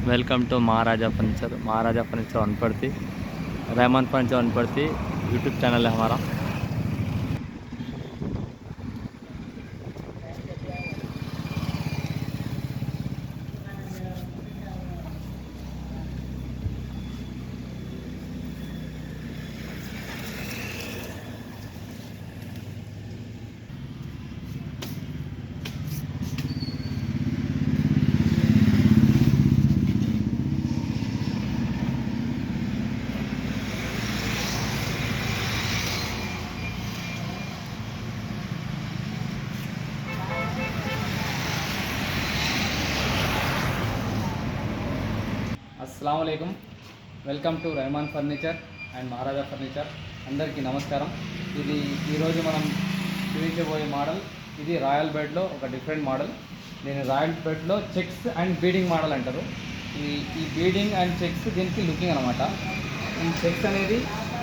Welcome to Maharaja furniture Wanaparthy, Rahman furniture Wanaparthy YouTube channel है हमारा। अस्सलाम वालेकुम, welcome to Rahman furniture and Maharaja furniture. అందరికీ నమస్కారం। ఇది ఈరోజు మనం చూపించబోయే మోడల్ ఇది రాయల్ బెడ్లో ఒక డిఫరెంట్ మోడల్। దీని రాయల్ బెడ్లో చెక్స్ అండ్ బీడింగ్ మోడల్ అంటారు। ఈ బీడింగ్ అండ్ చెక్స్ దీనికి లుకింగ్ అనమాట। ఈ చెక్స్ అనేది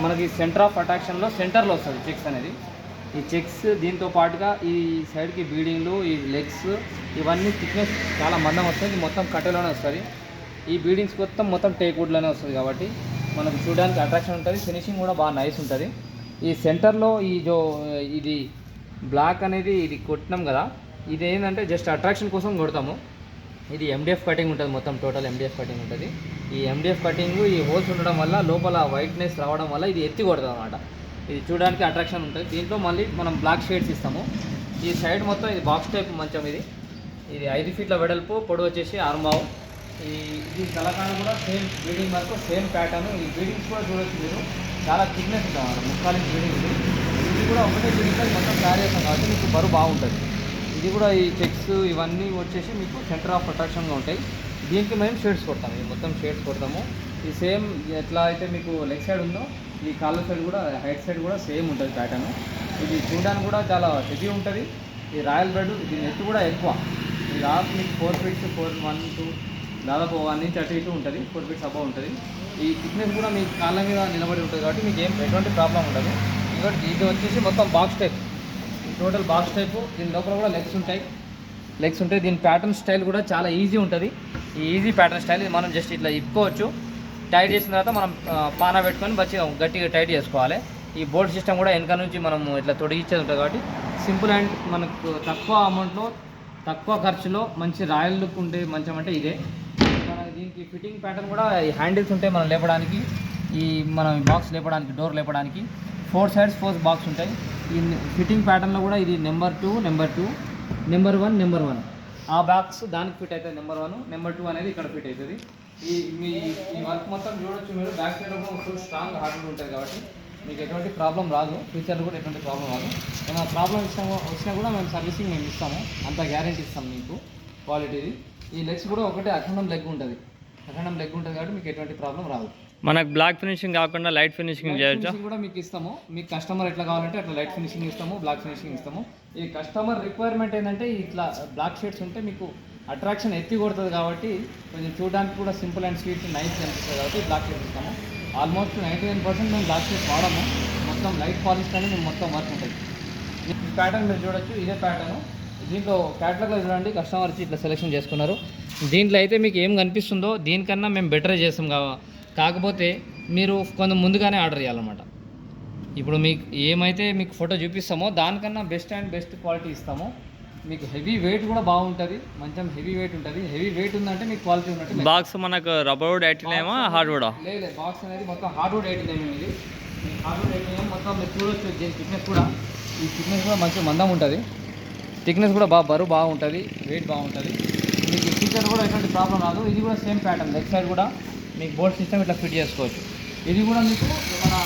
మనకి సెంటర్ ఆఫ్ అట్రాక్షన్లో సెంటర్లో వస్తుంది చెక్స్ అనేది। ఈ చెక్స్ దీంతో పాటుగా ఈ సైడ్కి బీడింగ్లు, ఈ లెగ్స్ ఇవన్నీ థిక్నెస్ చాలా మందం వస్తుంది, మొత్తం కట్టెలోనే వస్తుంది। ఈ బీడింగ్స్ మొత్తం టేక్వుడ్లోనే వస్తుంది కాబట్టి మనకు చూడడానికి అట్రాక్షన్ ఉంటుంది, ఫినిషింగ్ కూడా బాగా నైస్ ఉంటుంది। ఈ సెంటర్లో ఇది బ్లాక్ అనేది ఇది కొట్టినాం కదా, ఇది ఏంటంటే జస్ట్ అట్రాక్షన్ కోసం కొడతాము। ఇది ఎండిఎఫ్ కటింగ్ ఉంటుంది, మొత్తం టోటల్ ఎండిఎఫ్ కటింగ్ ఉంటుంది। ఈ ఎండిఎఫ్ కటింగ్ ఈ హోల్స్ ఉండడం వల్ల లోపల వైట్నెస్ రావడం వల్ల ఇది ఎత్తి కొడుతుంది అనమాట। ఇది చూడడానికి అట్రాక్షన్ ఉంటుంది। దీంట్లో మళ్ళీ మనం బ్లాక్ షేడ్స్ ఇస్తాము। ఈ సైడ్ మొత్తం ఇది బాక్స్ టైప్ మంచం, ఇది 5 ఫీట్ల వెడల్పు, పొడవు వచ్చేసి 6 మావు। ఇది తలకాడ కూడా సేమ్ బీడింగ్ వరకు సేమ్ ప్యాటర్న్। ఈ బీడింగ్స్ కూడా చూడొచ్చు మీరు, చాలా థిక్నెస్ ఉంటుంది అన్నమాట, 3/4 ఇంచ్ బీడింగ్ ఇది కూడా ఒకటే బీడింగ్ మొత్తం తయారు చేస్తాం కాబట్టి మీకు బరువు బాగుంటుంది। ఇది కూడా ఈ చెక్స్ ఇవన్నీ వచ్చేసి మీకు సెంటర్ ఆఫ్ అట్రాక్షన్గా ఉంటాయి। దీనికి మేము షేడ్స్ కొడతాము, ఇది మొత్తం షేడ్స్ కొడతాము। ఈ సేమ్ ఎట్లా అయితే మీకు లెగ్ సైడ్ ఉందో ఈ కాళ్ళ సైడ్ కూడా, హైట్ సైడ్ కూడా సేమ్ ఉంటుంది ప్యాటర్న్। ఇది చూడడానికి కూడా చాలా హెవీ ఉంటుంది। ఈ రాయల్ బెడ్ దీని ఎత్తు కూడా ఎక్కువ, ఇది దాదాపు మీకు 4 ఫీట్స్ 1, 2 దాదాపు 1 ఇంచ్ అటు ఇటు ఉంటుంది, 4 ఫీట్స్ అబౌవ్ ఉంటుంది। ఈ థిక్నెస్ కూడా మీ కాళ్ళ మీద నిలబడి ఉంటుంది కాబట్టి మీకు ఎటువంటి ప్రాబ్లం ఉండదు। ఇది వచ్చేసి మొత్తం box type, total box type. దీని లోపల కూడా లెగ్స్ ఉంటాయి। దీని ప్యాటర్న్ స్టైల్ కూడా చాలా ఈజీ ఉంటుంది। ఈ ఈజీ ప్యాటర్న్ స్టైల్ ఇది మనం జస్ట్ ఇట్లా ఇప్పుకోవచ్చు। టైట్ చేసిన తర్వాత మనం పానా పెట్టుకొని గట్టిగా టైట్ చేసుకోవాలి। ఈ బోల్ట్ సిస్టమ్ కూడా వెనక నుంచి మనం ఇట్లా తొడిగిచ్చేది ఉంటుంది కాబట్టి సింపుల్ అండ్ మనకు తక్కువ అమౌంట్లో తక్కువ ఖర్చులో మంచి రాయల్ లుక్ ఉంటే మంచం అంటే ఇదే। దీనికి ఫిట్టింగ్ ప్యాటర్న్ కూడా ఈ హ్యాండిల్స్ ఉంటాయి మనం లేపడానికి, మనం బాక్స్ లేపడానికి, డోర్ లేపడానికి 4 sides 4 బాక్స్ ఉంటాయి। ఈ ఫిట్టింగ్ ప్యాటర్న్లో కూడా ఇది నెంబర్ 2, నెంబర్ 1 ఆ బాక్స్ దానికి ఫిట్ అవుతుంది, నెంబర్ 1, నెంబర్ 2 అనేది ఇక్కడ ఫిట్ అవుతుంది। ఈ వర్క్ మొత్తం చూడొచ్చు మీరు, బ్యాక్ సైడ్ కూడా ఫుల్ స్ట్రాంగ్ హార్డ్వుడ్ ఉంటుంది కాబట్టి మీకు ఎటువంటి ప్రాబ్లం రాదు, ఫ్యూచర్లో కూడా ఎటువంటి ప్రాబ్లం రాదు। ఏమైనా ప్రాబ్లం వచ్చినా కూడా మేము సర్వీసింగ్ ఇస్తాము, అంత గ్యారెంటీ ఇస్తాం మీకు క్వాలిటీది। ఈ లెగ్స్ కూడా ఒకటే అఖండం లెగ్ ఉంటుంది కాబట్టి మీకు ఎటువంటి ప్రాబ్లం రాదు। మనకు బ్లాక్ ఫినిషింగ్ కాకుండా లైట్ ఫినిషింగ్ చేయొచ్చు కూడా మీకు ఇస్తాము। మీకు కస్టమర్ ఎట్లా కావాలంటే అట్లా లైట్ ఫినిషింగ్ ఇస్తాము, బ్లాక్ ఫినిషింగ్ ఇస్తాము। ఈ కస్టమర్ రిక్వైర్మెంట్ ఏంటంటే ఇట్లా బ్లాక్ షేడ్స్ ఉంటే మీకు అట్రాక్షన్ ఎత్తి కొడుతుంది కాబట్టి కొంచెం చూడడానికి కూడా సింపుల్ అండ్ స్వీట్ నైస్ అనిపిస్తుంది కాబట్టి బ్లాక్ షేడ్స్ ఇస్తాము। ఆల్మోస్ట్ 99% మేము బ్లాక్ షేడ్స్ వాడము, మొత్తం లైట్ పాలిష్ కానీ మేము మొత్తం వర్క్ ఉంటుంది। ఈ ప్యాటర్న్ మీరు చూడొచ్చు, ఇదే ప్యాటర్న్। దీంట్లో క్యాటలాగ్లో చూడండి, కస్టమర్ వచ్చి ఇట్లా సెలెక్షన్ చేసుకున్నారు। దీంట్లో అయితే మీకు ఏం కనిపిస్తుందో దీనికన్నా మేము బెటర్ చేస్తాం కాకపోతే మీరు కొంచెం ముందుగానే ఆర్డర్ చేయాలన్నమాట। ఇప్పుడు మీకు ఏమైతే మీకు ఫోటో చూపిస్తామో దానికన్నా బెస్ట్ క్వాలిటీ ఇస్తాము। మీకు హెవీ వెయిట్ కూడా బాగుంటుంది, మంచం హెవీ వెయిట్ ఉంటుంది। హెవీ వెయిట్ ఉందంటే మీకు క్వాలిటీ ఉన్నట్టు। బాక్స్ మనకు రబ్బర్ 89 హార్డ్వుడ్ లేదు, బాక్స్ అనేది మొత్తం హార్డ్వుడ్ 89 ఇది। హార్డ్వుడ్ 89 మొత్తం మీరు చూడొచ్చు। దీని థిక్నెస్ కూడా, ఈ థిక్నెస్ కూడా మంచి మందం ఉంటుంది, థిక్నెస్ కూడా బరువు బాగుంటుంది, వెయిట్ బాగుంటుంది। మీకు ఫీచర్ కూడా ఎటువంటి ప్రాబ్లం రాదు। ఇది కూడా సేమ్ ప్యాటర్న్, లెగ్ సైడ్ కూడా మీకు బోల్ట్ సిస్టమ్ ఇట్లా ఫిట్ చేసుకోవచ్చు। ఇది కూడా మీకు ఏమైనా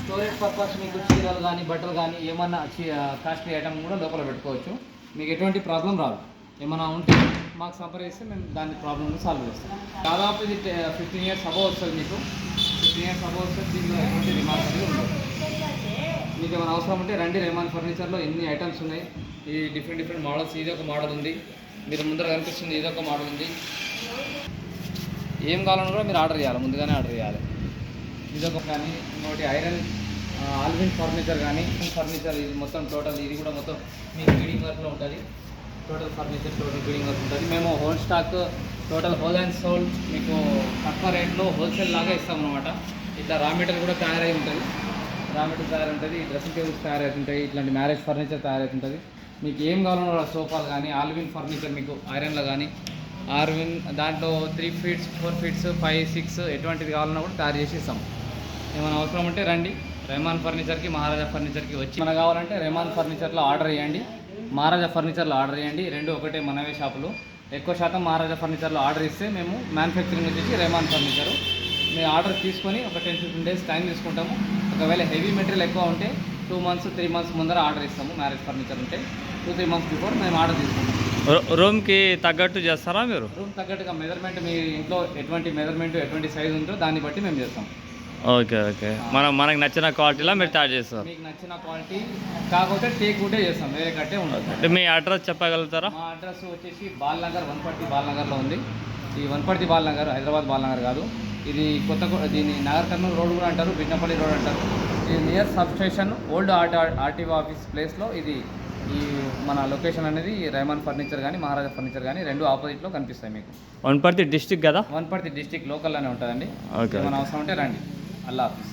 స్టోరేజ్ పర్పస్, మీకు చీరలు కానీ బట్టలు కానీ ఏమన్నా కాస్ట్లీ ఐటమ్ కూడా లోపల పెట్టుకోవచ్చు, మీకు ఎటువంటి ప్రాబ్లం రాదు। ఏమైనా ఉంటే మాకు సంప్రదిస్తే మేము దాని ప్రాబ్లమ్ని సాల్వ్ చేస్తాం। దాదాపు ఇది 15 years అబౌవ్ వస్తుంది, మీకు 15 years అబౌవ్ వస్తుంది। దీనిలో ఎటువంటి రిమార్క్ అనేది ఉండదు। మీకు ఏమైనా అవసరం ఉంటే రండి, రెహమాన్ ఫర్నిచర్లో ఎన్ని ఐటమ్స్ ఉన్నాయి, ఈ డిఫరెంట్ మోడల్స్। ఇది ఒక మోడల్ ఉంది, మీరు ముందర కనిపిస్తుంది, ఇది ఒక మోడల్ ఉంది। ఏం కావాలని కూడా మీరు ఆర్డర్ చేయాలి, ముందుగానే ఆర్డర్ చేయాలి। ఇదొక కానీ ఇంకోటి ఐరన్ ఆల్విన్ ఫర్నిచర్ కానీ ఫర్నిచర్, ఇది మొత్తం టోటల్ ఇది కూడా మొత్తం మీకు బీడింగ్ వర్క్లో ఉంటుంది। Total furniture total beading work ఉంటుంది। మేము whole stock total whole and sole మీకు తక్కువ రేట్లో హోల్సేల్ లాగా ఇస్తాం అనమాట. ఇట్లా రా మెటీరియల్ కూడా తయారై ఉంటుంది, రా మెటీరియల్ తయారైంటుంది, డ్రెస్సింగ్ టేబుల్స్ తయారవుతుంటాయి, ఇట్లాంటి మ్యారేజ్ ఫర్నిచర్ తయారవుతుంటుంది. మీకు ఏం కావాలన్నా సోఫాలు కానీ, ఆల్విన్ ఫర్నిచర్ మీకు ఐరన్లో కానీ, ఆర్విన్ దాంట్లో 3 ఫీట్స్ 4 ఫీట్స్ 5, 6 ఎటువంటిది కావాలన్నా కూడా తయారు చేసి ఇస్తాం. ఏమైనా అవసరం ఉంటే రండి రెహమాన్ ఫర్నిచర్కి, మహారాజా ఫర్నిచర్కి వచ్చి మనకు కావాలంటే రెహమాన్ ఫర్నిచర్లో ఆర్డర్ చేయండి, మహారాజా ఫర్నిచర్లో ఆర్డర్ చేయండి. రెండు ఒకటే మనవే షాపులు. ఎక్కువ శాతం మహారాజా ఫర్నిచర్లో ఆర్డర్ ఇస్తే మేము మ్యానుఫ్యాక్చరింగ్ వచ్చేసి రెహమాన్ ఫర్నిచరు. మేము ఆర్డర్ తీసుకొని ఒక 10-15 డేస్ టైం తీసుకుంటాము. ఒకవేళ హెవీ మెటీరియల్ ఎక్కువ ఉంటే 2 months 3 months ముందర ఆర్డర్ ఇస్తాము. మ్యారేజ్ ఫర్నిచర్ ఉంటే 2-3 months బిఫోర్ మేము ఆర్డర్ తీసుకుంటాం. రూమ్కి తగ్గట్టు చేస్తారా మీరు? రూమ్ తగ్గట్టుగా మెజర్మెంట్, మీ ఇంట్లో ఎటువంటి మెజర్మెంట్ ఎటువంటి సైజు ఉందో దాన్ని బట్టి మేము చేస్తాం. ఓకే ఓకే, మనకు నచ్చిన క్వాలిటీలో మీరు తయారు చేస్తారు. మీకు నచ్చిన క్వాలిటీ కాకపోతే టేక్ వుడే చేస్తాం, వేరే కట్టే ఉండదు. అంటే మీ అడ్రస్ చెప్పగలుగుతారా? మా అడ్రస్ వచ్చేసి బాల్నగర్, వనపర్తి బాల్నగర్లో ఉంది. ఈ వనపర్తి బాల్నగర్ హైదరాబాద్ బాల్నగర్ కాదు, ఇది దీన్ని నాగర్ కర్నూలు రోడ్ కూడా అంటారు, బిన్నపల్లి రోడ్ అంటారు. ఇది near sub station old RTO office ప్లేస్లో ఇది ఈ మన లొకేషన్ అనేది రెహమాన్ ఫర్నిచర్ కానీ మహారాజా ఫర్నిచర్ కానీ రెండు ఆపోజిట్లో కనిపిస్తాయి మీకు. వనపర్తి డిస్టిక్ కదా? వనపర్తి డిస్టిక్ లోకల్లోనే ఉంటుందండి. ఓకే, మన అవసరం ఉంటే రండి. అల్లా హాఫీస్.